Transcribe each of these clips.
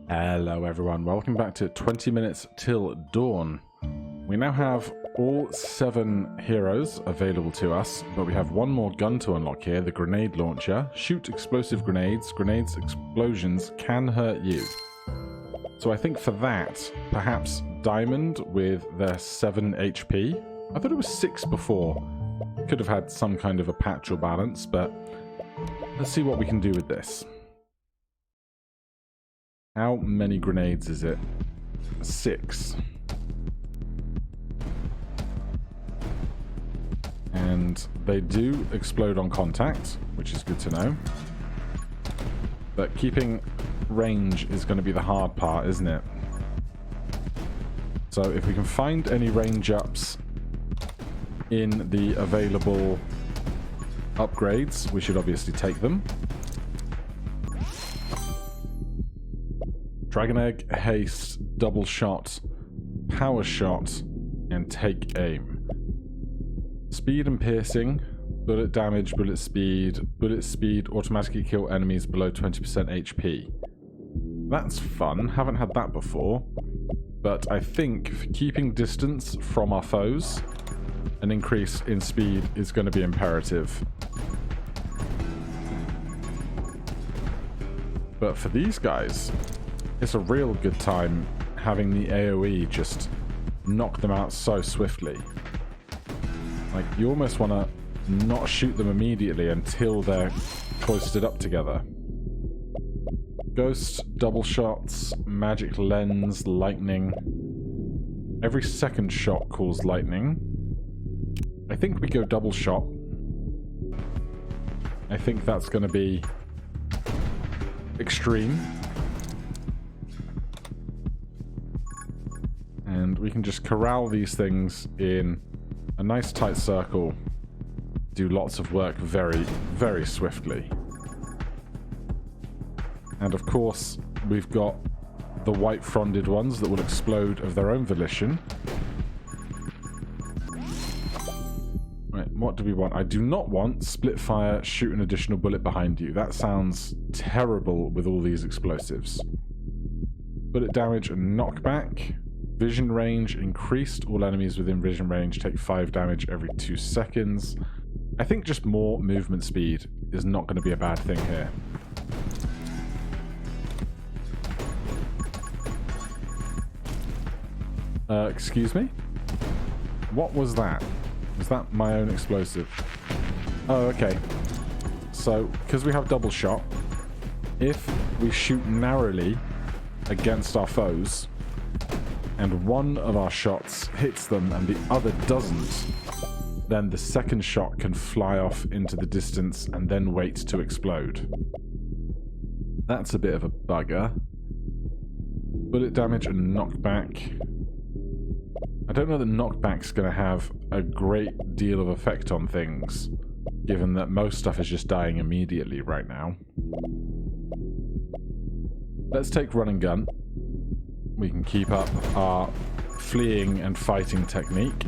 Hello everyone, welcome back to 20 minutes till dawn. We now have all 7 heroes available to us, but we have one more gun to unlock here, the grenade launcher. Shoot explosive grenades. Grenades explosions can hurt you. So I think for that, perhaps Diamond with their 7 HP. I thought it was 6 before. Could have had some kind of a patch or balance, but let's see what we can do with this. How many grenades is it? 6. And they do explode on contact, which is good to know. But keeping range is going to be the hard part, isn't it? So if we can find any range ups in the available upgrades, we should obviously take them. Dragon Egg, Haste, Double Shot, Power Shot, and Take Aim. Speed and Piercing, Bullet Damage, Bullet Speed, automatically kill enemies below 20% HP. That's fun, haven't had that before. But I think for keeping distance from our foes, an increase in speed is going to be imperative. But for these guys, it's a real good time having the AoE just knock them out so swiftly. Like, you almost want to not shoot them immediately until they're cloistered up together. Ghost, double shots, magic lens, lightning. Every second shot calls lightning. I think we go double shot. I think that's going to be extreme. And we can just corral these things in a nice tight circle, do lots of work very, very swiftly. And of course, we've got the white fronded ones that will explode of their own volition. Right, what do we want? I do not want split fire, shoot an additional bullet behind you. That sounds terrible with all these explosives. Bullet damage and knockback. Vision range increased. All enemies within vision range take 5 damage every 2 seconds. I think just more movement speed is not going to be a bad thing here. Excuse me? What was that? Was that my own explosive? Oh, okay. So, because we have double shot, if we shoot narrowly against our foes, and one of our shots hits them and the other doesn't, then the second shot can fly off into the distance and then wait to explode. That's a bit of a bugger. Bullet damage and knockback. I don't know that knockback's going to have a great deal of effect on things, given that most stuff is just dying immediately right now. Let's take run and gun. We can keep up our fleeing and fighting technique.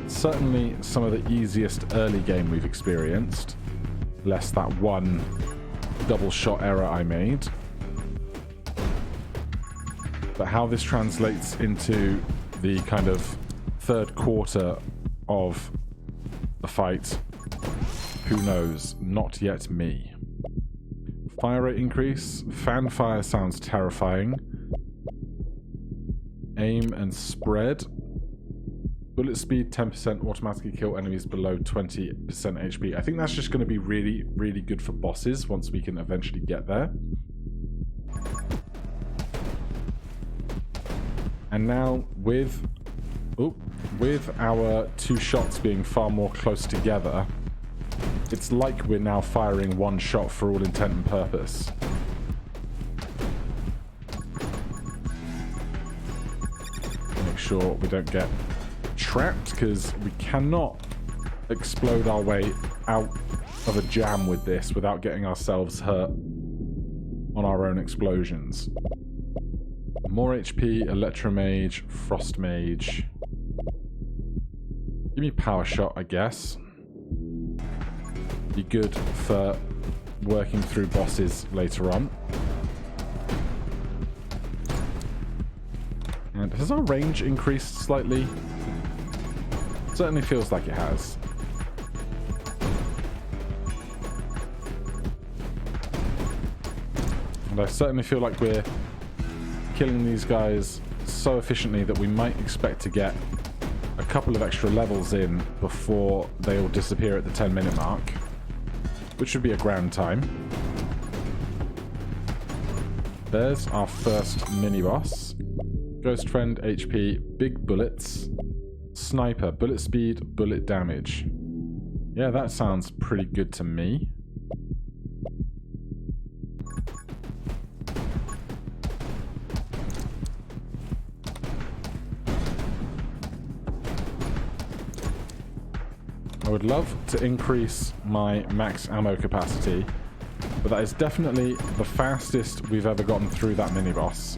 Certainly some of the easiest early game we've experienced, less that one double shot error I made. But how this translates into the kind of third quarter of the fight, who knows? Not yet me. Fire rate increase. Fan fire sounds terrifying. Aim and spread. Bullet speed 10%, automatically kill enemies below 20% HP. I think that's just going to be really, really good for bosses once we can eventually get there. And now with our 2 shots being far more close together, it's like we're now firing one shot for all intent and purpose. Make sure we don't get trapped, because we cannot explode our way out of a jam with this without getting ourselves hurt on our own explosions. More HP, Electromage, Frost Mage. Give me Power Shot, I guess. Be good for working through bosses later on. And has our range increased slightly? Certainly feels like it has. And I certainly feel like we're killing these guys so efficiently that we might expect to get a couple of extra levels in before they all disappear at the 10-minute mark, which should be a grand time. There's our first mini-boss. Ghost Friend, HP, big bullets, sniper, bullet speed, bullet damage. Yeah, that sounds pretty good to me. I would love to increase my max ammo capacity, but that is definitely the fastest we've ever gotten through that mini-boss.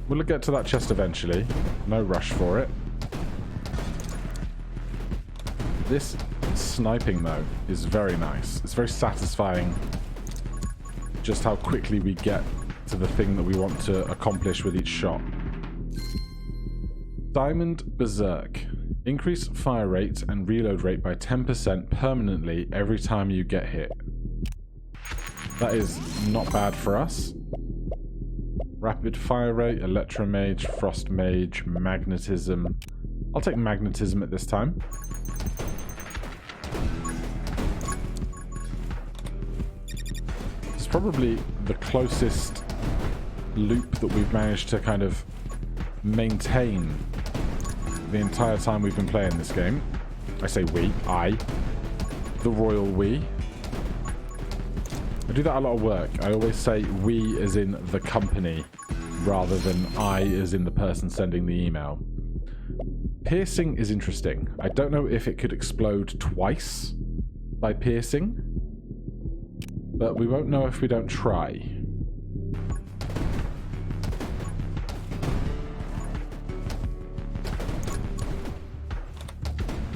We'll get to that chest eventually. No rush for it. This sniping, though, is very nice. It's very satisfying just how quickly we get to the thing that we want to accomplish with each shot. Diamond Berserk. Increase fire rate and reload rate by 10% permanently every time you get hit. That is not bad for us. Rapid fire rate, Electromage, Frost Mage, Magnetism. I'll take Magnetism at this time. It's probably the closest loop that we've managed to kind of maintain the entire time we've been playing this game. I say we, I. The royal we. I do that a lot of work. I always say we as in the company rather than I as in the person sending the email. Piercing is interesting. I don't know if it could explode twice by piercing, but we won't know if we don't try.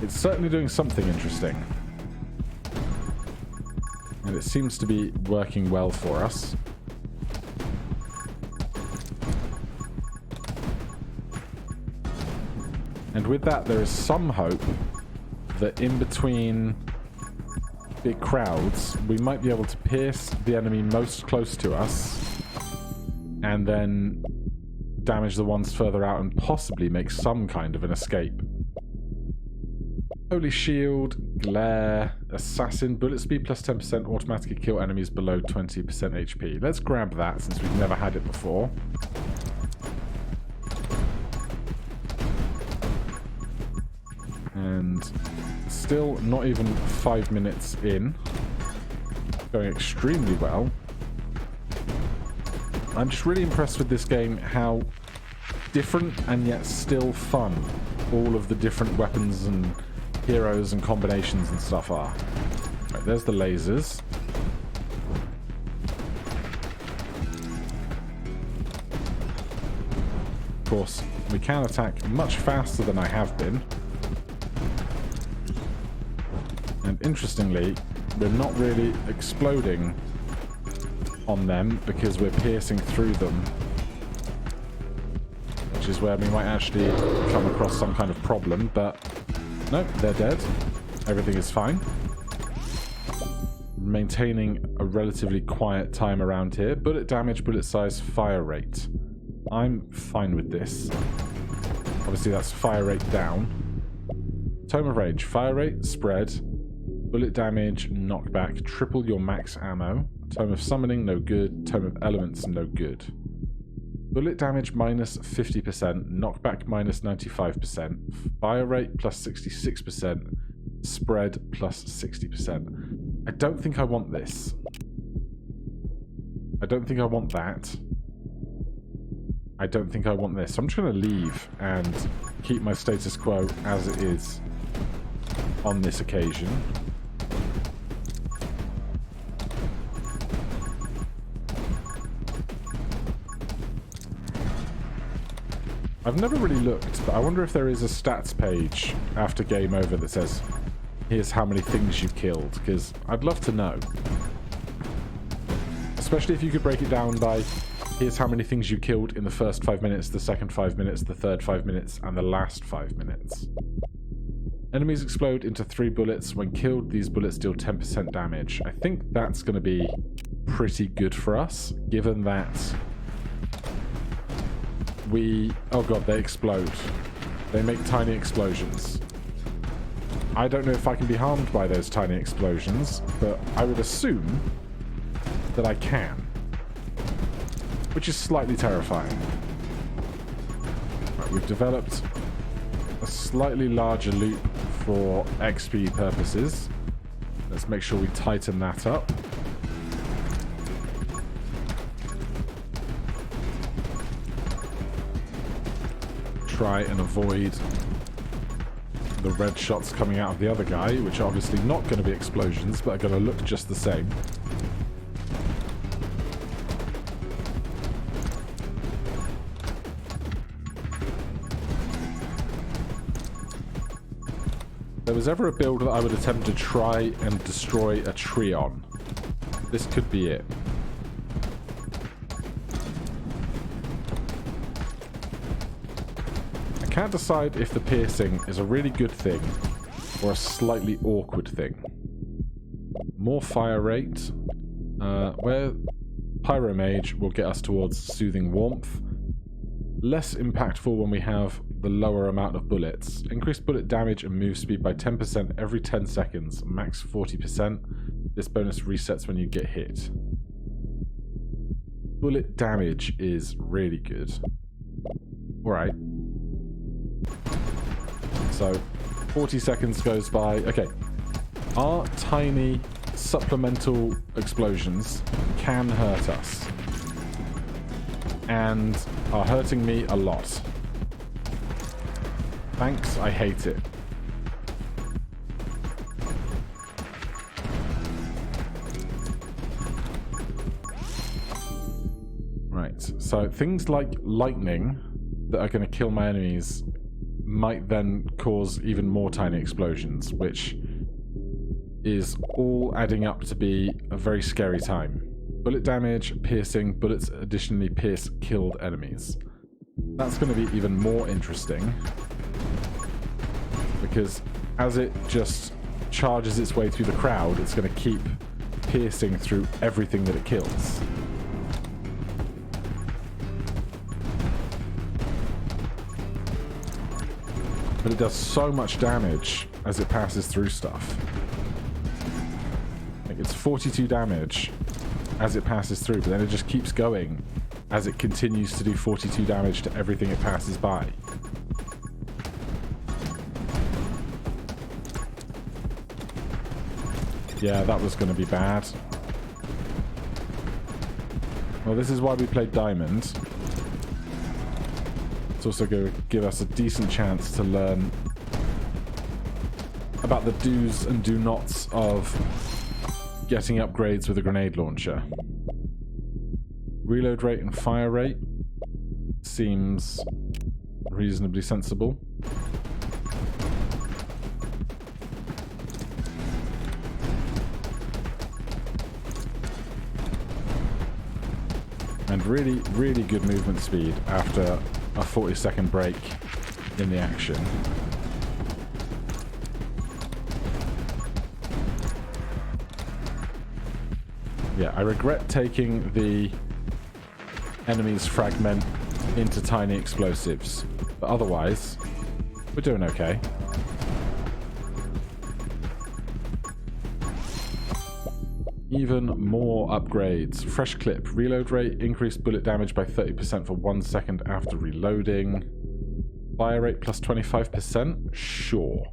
It's certainly doing something interesting. And it seems to be working well for us. And with that, there is some hope that in between big crowds, we might be able to pierce the enemy most close to us and then damage the ones further out and possibly make some kind of an escape. Holy Shield, Glare, Assassin, bullet speed plus 10%, automatically kill enemies below 20% HP. Let's grab that since we've never had it before. And still not even 5 minutes in. Going extremely well. I'm just really impressed with this game, how different and yet still fun all of the different weapons and heroes and combinations and stuff are. Right, there's the lasers. Of course, we can attack much faster than I have been. And interestingly, we're not really exploding on them because we're piercing through them. Which is where we might actually come across some kind of problem, but nope, they're dead. Everything is fine. Maintaining a relatively quiet time around here. Bullet damage, bullet size, fire rate. I'm fine with this. Obviously that's fire rate down. Tome of Rage. Fire rate, spread. Bullet damage, knockback. Triple your max ammo. Tome of Summoning, no good. Tome of Elements, no good. Bullet damage minus 50%, knockback minus 95%, fire rate plus 66%, spread plus 60%. I don't think I want this. I don't think I want that. I don't think I want this. So I'm just going to leave and keep my status quo as it is on this occasion. I've never really looked, but I wonder if there is a stats page after game over that says, here's how many things you killed, because I'd love to know. Especially if you could break it down by, here's how many things you killed in the first 5 minutes, the second 5 minutes, the third 5 minutes, and the last 5 minutes. Enemies explode into 3 bullets. When killed, these bullets deal 10% damage. I think that's going to be pretty good for us, given that oh god, they explode. They make tiny explosions. I don't know if I can be harmed by those tiny explosions, but I would assume that I can. Which is slightly terrifying. Right, we've developed a slightly larger loop for XP purposes. Let's make sure we tighten that up. Try and avoid the red shots coming out of the other guy, which are obviously not going to be explosions, but are going to look just the same. If there was ever a build that I would attempt to try and destroy a tree on, this could be it. I can't decide if the piercing is a really good thing or a slightly awkward thing. More fire rate, where Pyromage will get us towards soothing warmth. Less impactful when we have the lower amount of bullets. Increased bullet damage and move speed by 10% every 10 seconds, max 40%. This bonus resets when you get hit. Bullet damage is really good. Alright. So, 40 seconds goes by. Okay. Our tiny supplemental explosions can hurt us. And are hurting me a lot. Thanks, I hate it. Right, so things like lightning that are going to kill my enemies might then cause even more tiny explosions, which is all adding up to be a very scary time. Bullet damage, piercing, bullets additionally pierce killed enemies. That's going to be even more interesting, because as it just charges its way through the crowd, it's going to keep piercing through everything that it kills. But it does so much damage as it passes through stuff. Like, it's 42 damage as it passes through, but then it just keeps going as it continues to do 42 damage to everything it passes by. Yeah, that was going to be bad. Well, this is why we played Diamond. It's also going to give us a decent chance to learn about the do's and do nots of getting upgrades with a grenade launcher. Reload rate and fire rate seems reasonably sensible. And really, really good movement speed after a 40-second break in the action. Yeah, I regret taking the enemy's fragment into tiny explosives, but otherwise, we're doing okay. Even more upgrades. Fresh clip. Reload rate. Increased bullet damage by 30% for 1 second after reloading. Fire rate plus 25%? Sure.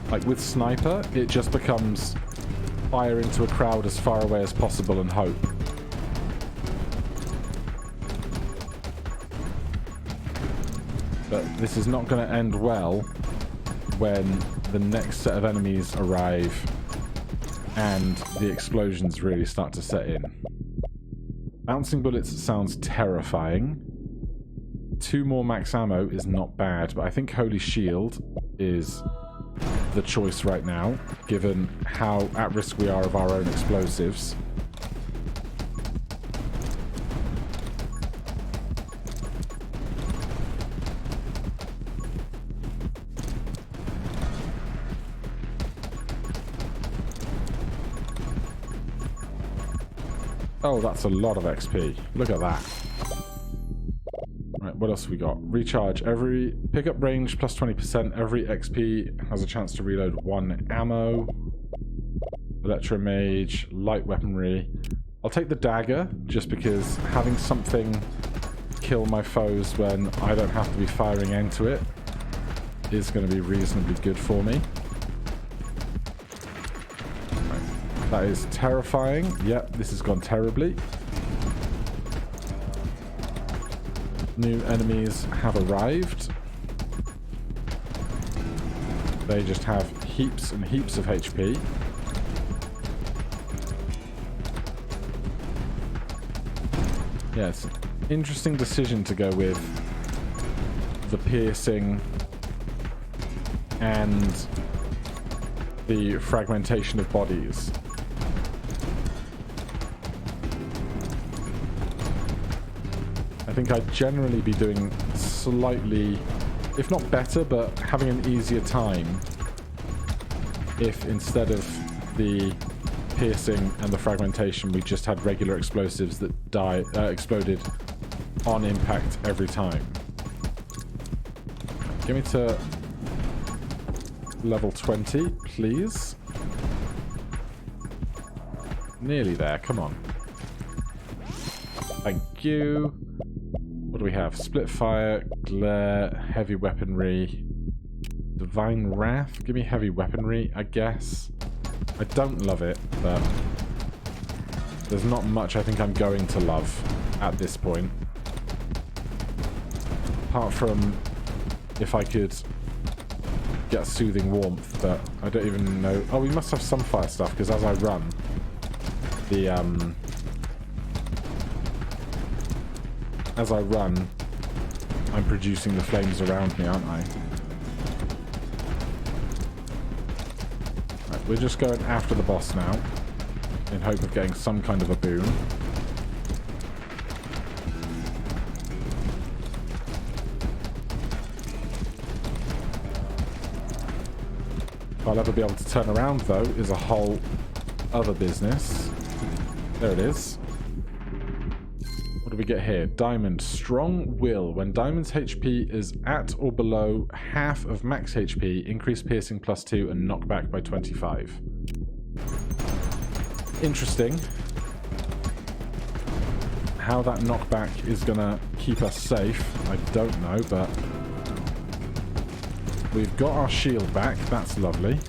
Like with Sniper, it just becomes fire into a crowd as far away as possible and hope. But this is not going to end well when the next set of enemies arrive and the explosions really start to set in. Bouncing bullets sounds terrifying. 2 more max ammo is not bad, but I think Holy Shield is the choice right now, given how at risk we are of our own explosives. Oh, that's a lot of XP. Look at that. Right, what else have we got? Recharge. Every pickup range plus 20%. Every XP has a chance to reload 1 ammo. Electromage. Light weaponry. I'll take the dagger, just because having something kill my foes when I don't have to be firing into it is going to be reasonably good for me. That is terrifying. Yep, this has gone terribly. New enemies have arrived. They just have heaps and heaps of HP. Yeah, it's an interesting decision to go with the piercing and the fragmentation of bodies. I think I'd generally be doing slightly, if not better, but having an easier time if instead of the piercing and the fragmentation we just had regular explosives that exploded on impact every time. Give me to level 20, please. Nearly there, come on. Thank you. What do we have? Split fire, glare, heavy weaponry, divine wrath. Give me heavy weaponry, I guess. I don't love it, but there's not much I think I'm going to love at this point. Apart from if I could get soothing warmth, but I don't even know. Oh, we must have some fire stuff, because as I run, the I'm producing the flames around me, aren't I? Right, we're just going after the boss now, in hope of getting some kind of a boon. If I'll ever be able to turn around, though, is a whole other business. There it is. What do we get here? Diamond. Strong will. When Diamond's HP is at or below half of max HP, increase piercing +2 and knockback by 25. Interesting. How that knockback is going to keep us safe, I don't know, but we've got our shield back. That's lovely.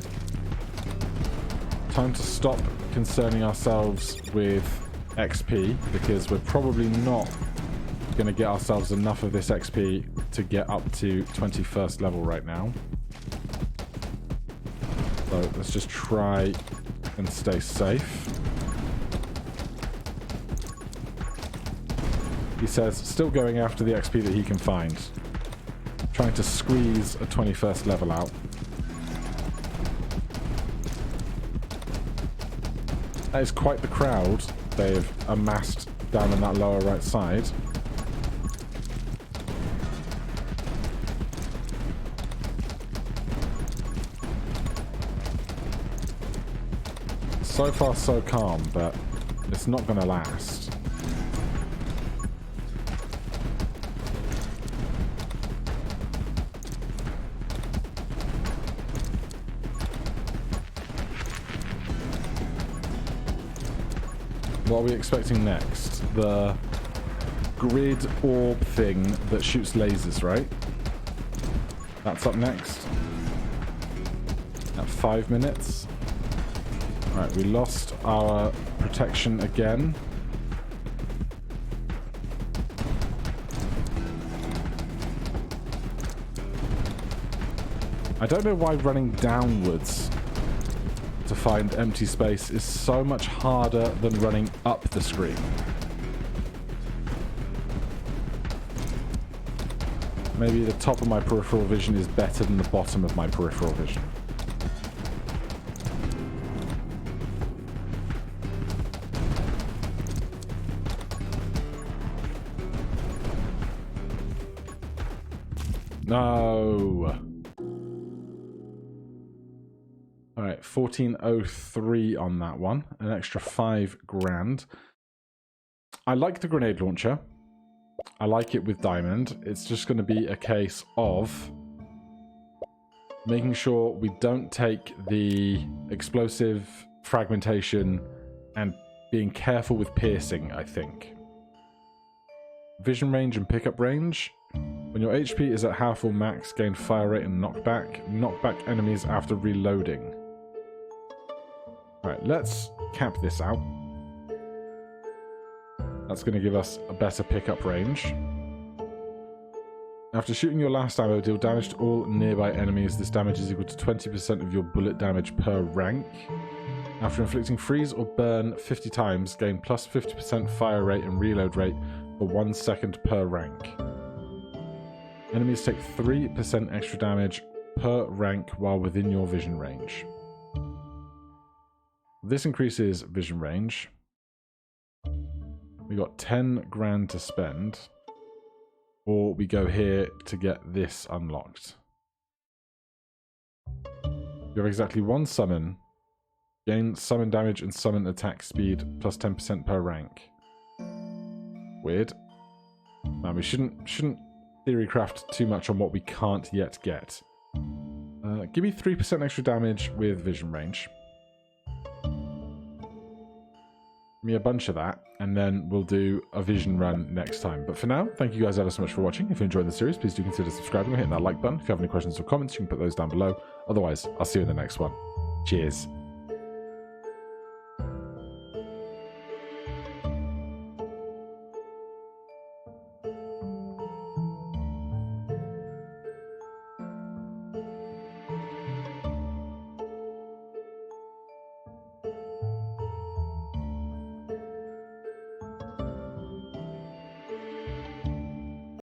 Time to stop concerning ourselves with XP, because we're probably not going to get ourselves enough of this XP to get up to 21st level right now. So let's just try and stay safe. He says, still going after the XP that he can find. Trying to squeeze a 21st level out. That is quite the crowd they've amassed down in that lower right side. So far so calm, but it's not going to last. What are we expecting next? The grid orb thing that shoots lasers, right? That's up next. At 5 minutes. Alright, we lost our protection again. I don't know why running downwards to find empty space is so much harder than running up the screen. Maybe the top of my peripheral vision is better than the bottom of my peripheral vision. No. All right, 1403 on that one. An extra 5 grand. I like the grenade launcher. I like it with diamond. It's just going to be a case of making sure we don't take the explosive fragmentation and being careful with piercing, I think. Vision range and pickup range. When your HP is at half or max, gain fire rate and knockback. Knockback enemies after reloading. Alright, let's cap this out. That's going to give us a better pickup range. After shooting your last ammo, deal damage to all nearby enemies. This damage is equal to 20% of your bullet damage per rank. After inflicting freeze or burn 50 times, gain plus 50% fire rate and reload rate for 1 second per rank. Enemies take 3% extra damage per rank while within your vision range. This increases vision range. We got 10 grand to spend. Or we go here to get this unlocked. You have exactly 1 summon. Gain summon damage and summon attack speed plus 10% per rank. Weird. Man, we shouldn't theorycraft too much on what we can't yet get. Give me 3% extra damage with vision range. Give me a bunch of that, and then we'll do a vision run next time. But for now, thank you guys ever so much for watching. If you enjoyed the series, please do consider subscribing and hitting that like button. If you have any questions or comments, you can put those down below. Otherwise, I'll see you in the next one. Cheers.